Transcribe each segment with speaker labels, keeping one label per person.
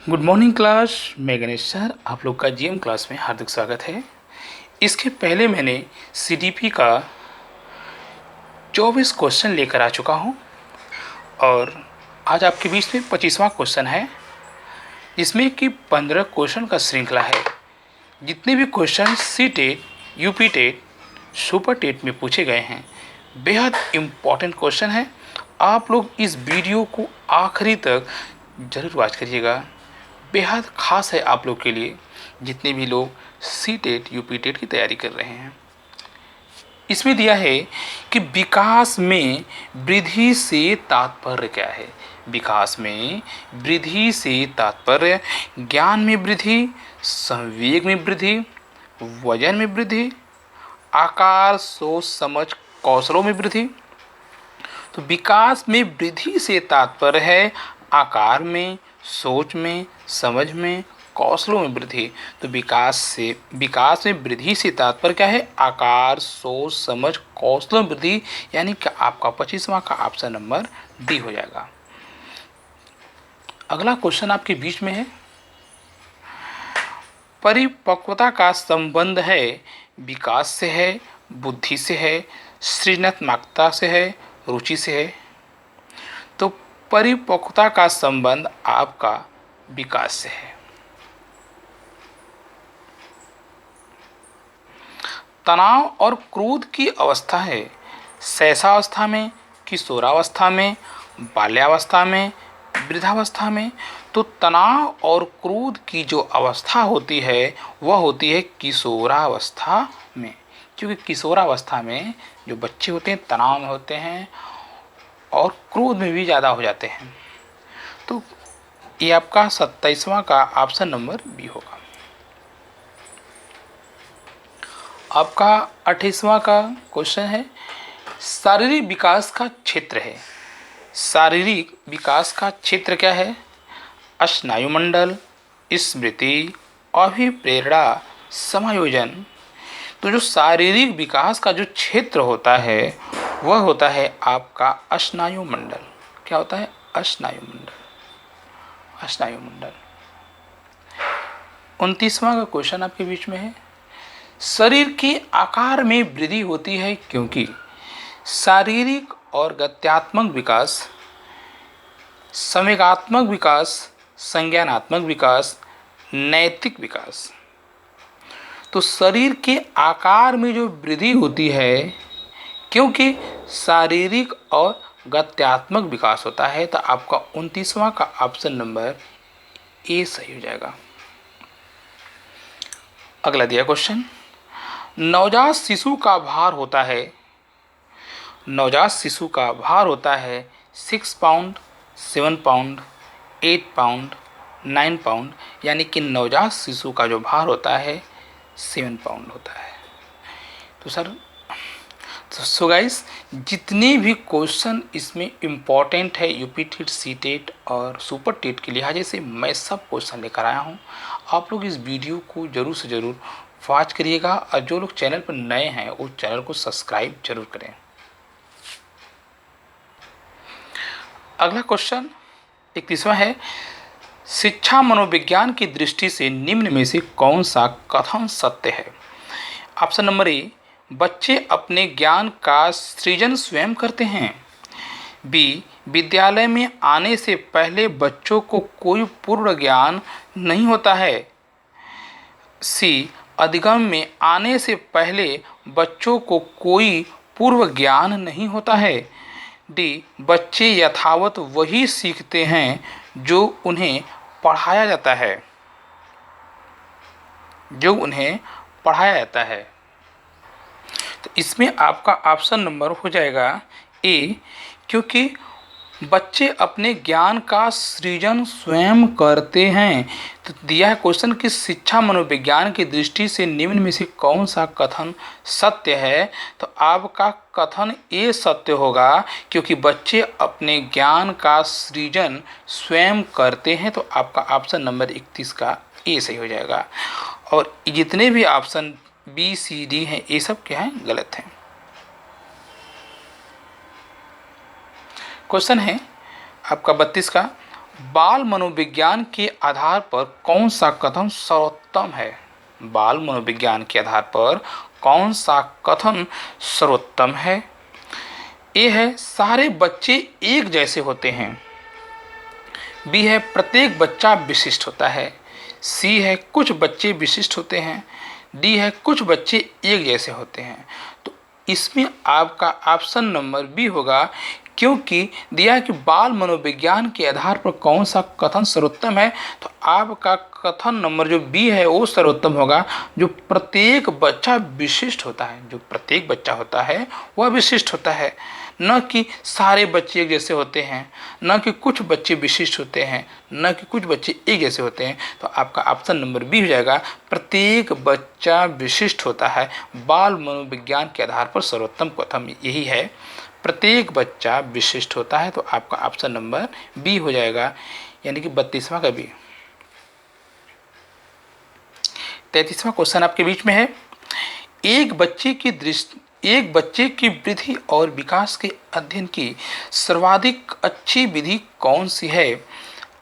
Speaker 1: Good morning class. मैं Ganesh sir आप लोग का जीएम क्लास में हार्दिक स्वागत है। इसके पहले मैंने सीडीपी का 24 क्वेश्चन लेकर आ चुका हूं और आज आपके बीच में 25वां क्वेश्चन है, जिसमें कि 15 क्वेश्चन का श्रृंखला है। जितने भी question C TET, UP TET, super TET में पूछे गए हैं, बेहद इम्पॉर्टेंट क्वेश्चन है। आप लोग इस वीडियो को आखिरी तक जरूर वॉच करिएगा। बेहद खास है आप लोग के लिए, जितने भी लोग सी टेट, यूपी टेट की तैयारी कर रहे हैं। इसमें दिया है कि विकास में वृद्धि से तात्पर्य क्या है। विकास में वृद्धि से तात्पर्य ज्ञान में वृद्धि, संवेग में वृद्धि, वजन में वृद्धि, आकार, सोच, समझ, कौशलों में वृद्धि। तो विकास में वृद्धि से तात्पर्य है आकार में, सोच में, समझ में, कौशलों में वृद्धि। तो विकास में वृद्धि से तात्पर्य क्या है? आकार, सोच, समझ, कौशलों में वृद्धि। यानी कि आपका 25वां का ऑप्शन नंबर डी हो जाएगा। अगला क्वेश्चन आपके बीच में है, परिपक्वता का संबंध है विकास से है, बुद्धि से है, सृजनात्मकता से है, रुचि से है। तो परिपक्वता का संबंध आपका विकास से है। तनाव और क्रोध की अवस्था है शैशवावस्था में, किशोरावस्था में, बाल्यावस्था में, वृद्धावस्था में। तो तनाव और क्रोध की जो अवस्था होती है वह होती है किशोरावस्था में, क्योंकि किशोरावस्था में जो बच्चे होते हैं तनाव में होते हैं और क्रोध में भी ज़्यादा हो जाते हैं। तो ये आपका 27वां का ऑप्शन नंबर बी होगा। आपका 28वां का क्वेश्चन है, शारीरिक विकास का क्षेत्र है। शारीरिक विकास का क्षेत्र क्या है? स्नायुमंडल, स्मृति, अभिप्रेरणा, समायोजन। तो जो शारीरिक विकास का जो क्षेत्र होता है वह होता है आपका स्नायुमंडल। क्या होता है? स्नायुमंडल। स्नायुमंडल। 29वां का क्वेश्चन आपके बीच में है, शरीर के आकार में वृद्धि होती है क्योंकि शारीरिक और गत्यात्मक विकास, संवेगात्मक विकास, संज्ञानात्मक विकास, नैतिक विकास। तो शरीर के आकार में जो वृद्धि होती है क्योंकि शारीरिक और गत्यात्मक विकास होता है। तो आपका 29वां का ऑप्शन नंबर ए सही हो जाएगा। अगला दिया क्वेश्चन, नवजात शिशु का भार होता है, नवजात शिशु का भार होता है 6 पाउंड, 7 पाउंड, 8 पाउंड, 9 पाउंड। यानी कि नवजात शिशु का जो भार होता है 7 पाउंड होता है। तो सर सो गाइस, जितने भी क्वेश्चन इसमें इम्पॉर्टेंट है यूपी टेट, सी टेट और सुपर टेट के लिहाजे से मैं सब क्वेश्चन लेकर आया हूँ। आप लोग इस वीडियो को ज़रूर से ज़रूर वॉच करिएगा और जो लोग चैनल पर नए हैं वो चैनल को सब्सक्राइब जरूर करें। अगला क्वेश्चन 31वां है, शिक्षा मनोविज्ञान की दृष्टि से निम्न में से कौन सा कथन सत्य है? ऑप्शन नंबर ए, बच्चे अपने ज्ञान का सृजन स्वयं करते हैं। बी, विद्यालय में आने से पहले बच्चों को कोई पूर्व ज्ञान नहीं होता है। सी, अधिगम में आने से पहले बच्चों को कोई पूर्व ज्ञान नहीं होता है। डी, बच्चे यथावत वही सीखते हैं जो उन्हें पढ़ाया जाता है, जो उन्हें पढ़ाया जाता है। तो इसमें आपका ऑप्शन नंबर हो जाएगा ए, क्योंकि बच्चे अपने ज्ञान का सृजन स्वयं करते हैं। तो दिया है क्वेश्चन कि शिक्षा मनोविज्ञान की दृष्टि से निम्न में से कौन सा कथन सत्य है? तो आपका कथन ए सत्य होगा, क्योंकि बच्चे अपने ज्ञान का सृजन स्वयं करते हैं। तो आपका ऑप्शन नंबर 31 का ए सही हो जाएगा। और जितने भी ऑप्शन बी, सी, डी हैं ये सब क्या हैं? गलत हैं। क्वेश्चन है आपका 32 का, बाल मनोविज्ञान के आधार पर कौन सा कथन सर्वोत्तम है? बाल मनोविज्ञान के आधार पर कौन सा कथन सर्वोत्तम है? ए है सारे बच्चे एक जैसे होते हैं। बी है प्रत्येक बच्चा विशिष्ट होता है। सी है कुछ बच्चे विशिष्ट होते हैं। डी है कुछ बच्चे एक जैसे होते हैं। तो इसमें आपका ऑप्शन नंबर बी होगा, क्योंकि दिया है कि बाल मनोविज्ञान के आधार पर कौन सा कथन सर्वोत्तम है, तो आपका कथन नंबर जो बी है वो सर्वोत्तम होगा। जो प्रत्येक बच्चा विशिष्ट होता है, जो प्रत्येक बच्चा होता है वह विशिष्ट होता है, न कि सारे बच्चे एक जैसे होते हैं, न कि कुछ बच्चे विशिष्ट होते हैं, न कि कुछ बच्चे एक जैसे होते हैं। तो आपका ऑप्शन नंबर बी हो जाएगा, प्रत्येक बच्चा विशिष्ट होता है। बाल मनोविज्ञान के आधार पर सर्वोत्तम कथन यही है, प्रत्येक बच्चा विशिष्ट होता है। तो आपका ऑप्शन नंबर बी हो जाएगा, यानी कि 32वां का बी। 33वां क्वेश्चन आपके बीच में है, एक बच्चे की वृद्धि और विकास के अध्ययन की सर्वाधिक अच्छी विधि कौन सी है?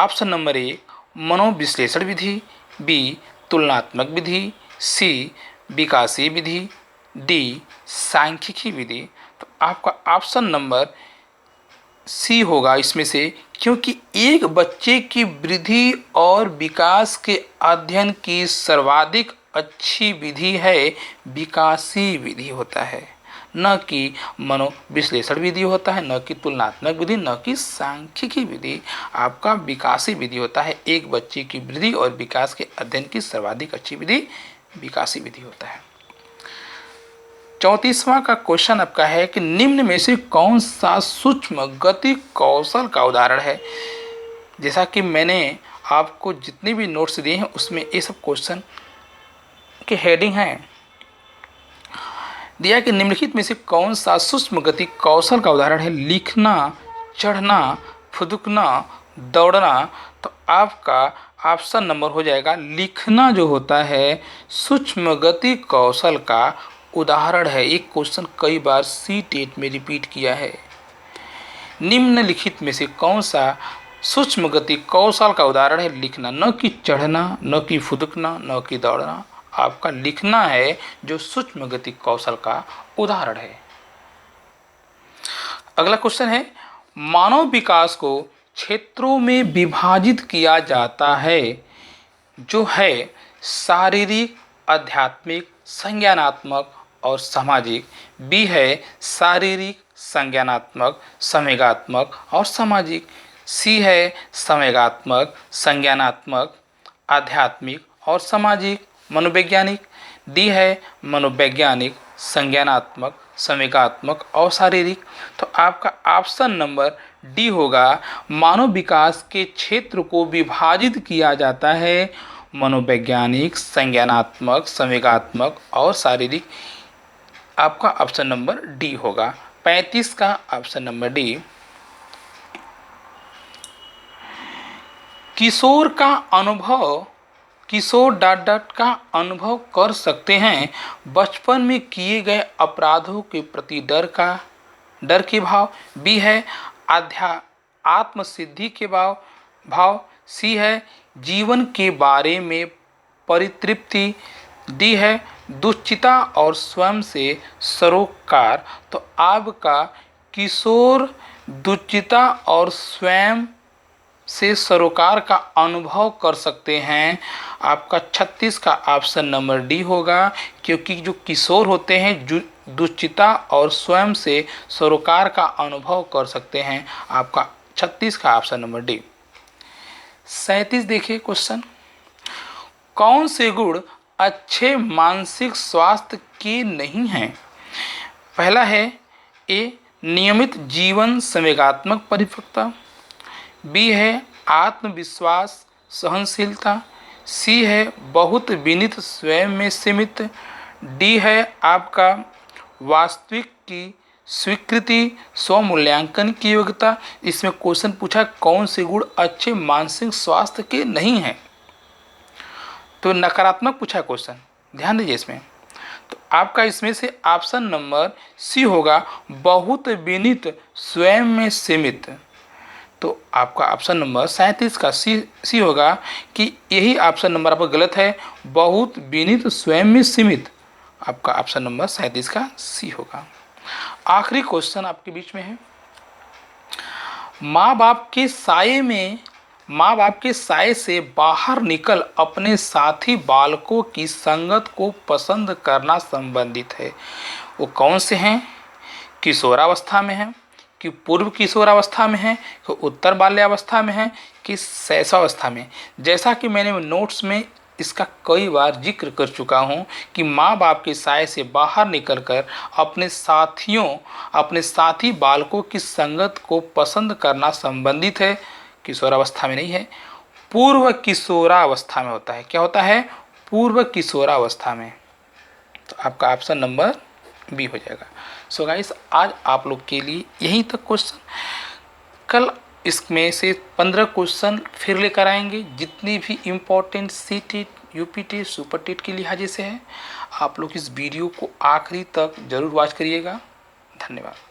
Speaker 1: ऑप्शन नंबर ए मनोविश्लेषण विधि, बी तुलनात्मक विधि, सी विकासी विधि, डी सांख्यिकी विधि। तो आपका ऑप्शन नंबर सी होगा इसमें से, क्योंकि एक बच्चे की वृद्धि और विकास के अध्ययन की सर्वाधिक अच्छी विधि है विकासी विधि होता है, न कि मनोविश्लेषण विधि होता है, न कि तुलनात्मक विधि, न कि सांख्यिकी विधि। आपका विकासी विधि होता है। एक बच्चे की वृद्धि और विकास के अध्ययन की सर्वाधिक अच्छी विधि विकासी विधि होता है। 34वां का क्वेश्चन आपका है कि निम्न में से कौन सा सूक्ष्म गति कौशल का उदाहरण है? जैसा कि मैंने आपको जितने भी नोट्स दिए हैं उसमें ये सब क्वेश्चन के हेडिंग हैं। दिया कि निम्नलिखित में से कौन सा सूक्ष्म गति कौशल का उदाहरण है? लिखना, चढ़ना, फुदकना, दौड़ना। तो आपका ऑप्शन नंबर हो जाएगा, लिखना जो होता है सूक्ष्म गति कौशल का उदाहरण है। एक क्वेश्चन कई बार सी-टेट में रिपीट किया है। निम्नलिखित में से कौन सा सूक्ष्म गति कौशल का उदाहरण है? लिखना, न कि चढ़ना, न कि फुदकना, न कि दौड़ना। आपका लिखना है जो सूक्ष्म गति कौशल का उदाहरण है। अगला क्वेश्चन है, मानव विकास को क्षेत्रों में विभाजित किया जाता है, जो है शारीरिक, आध्यात्मिक, संज्ञानात्मक और सामाजिक। बी है शारीरिक, संज्ञानात्मक, संवेगात्मक और सामाजिक। सी है संवेगात्मक, संज्ञानात्मक, आध्यात्मिक और सामाजिक मनोवैज्ञानिक। डी है मनोवैज्ञानिक, संज्ञानात्मक, संवेगात्मक और शारीरिक। तो आपका ऑप्शन नंबर डी होगा, मानव विकास के क्षेत्र को विभाजित किया जाता है मनोवैज्ञानिक, संज्ञानात्मक, संवेगात्मक और शारीरिक। आपका ऑप्शन नंबर डी होगा। 35 का ऑप्शन नंबर डी। किशोर डॉट डॉट का अनुभव कर सकते हैं बचपन में किए गए अपराधों के प्रति डर के भाव। बी है आत्मसिद्धि के भाव। सी है जीवन के बारे में परितृप्ति। डी है दुश्चिता और स्वयं से सरोकार। तो आपका किशोर दुश्चिता और स्वयं से सरोकार का अनुभव कर सकते हैं। आपका 36 का ऑप्शन नंबर डी होगा, क्योंकि जो किशोर होते हैं जो दुश्चिता और स्वयं से सरोकार का अनुभव कर सकते हैं। आपका 36 का ऑप्शन नंबर डी। 37 देखिए क्वेश्चन, कौन से गुण अच्छे मानसिक स्वास्थ्य के नहीं हैं? पहला है ए नियमित जीवन संवेगात्मक परिपक्वता। बी है आत्मविश्वास सहनशीलता। सी है बहुत विनीत स्वयं में सीमित। डी है आपका वास्तविक की स्वीकृति स्वमूल्यांकन की योग्यता। इसमें क्वेश्चन पूछा कौन से गुण अच्छे मानसिक स्वास्थ्य के नहीं हैं, तो नकारात्मक पूछा क्वेश्चन, ध्यान दीजिए इसमें। तो आपका इसमें से ऑप्शन नंबर सी होगा, बहुत विनीत स्वयं में सीमित। तो आपका ऑप्शन नंबर 37 का सी होगा कि यही ऑप्शन नंबर आपका गलत है। बहुत विनीत स्वयं में सीमित, आपका ऑप्शन नंबर 37 का सी होगा। आखिरी क्वेश्चन आपके बीच में है, माँ बाप के साए से बाहर निकल अपने साथी बालकों की संगत को पसंद करना संबंधित है। वो कौन से हैं? किशोरावस्था में है, कि पूर्व किशोरावस्था में है, कि उत्तर बाल्यावस्था में है, कि शैशवावस्था में। जैसा कि मैंने नोट्स में इसका कई बार जिक्र कर चुका हूँ कि माँ बाप के साए से बाहर निकलकर अपने साथी बालकों की संगत को पसंद करना संबंधित है, किशोरावस्था में नहीं है, पूर्व किशोरावस्था में होता है। क्या होता है? पूर्व किशोरावस्था में। तो आपका ऑप्शन नंबर बी हो जाएगा। सो गाइस, आज आप लोग के लिए यहीं तक क्वेश्चन। कल इसमें से 15 क्वेश्चन फिर लेकर आएंगे, जितनी भी इम्पोर्टेंट सीटेट, यूपीटेट, सुपरटेट के लिहाजे से है। आप लोग इस वीडियो को आखिरी तक जरूर वॉच करिएगा। धन्यवाद।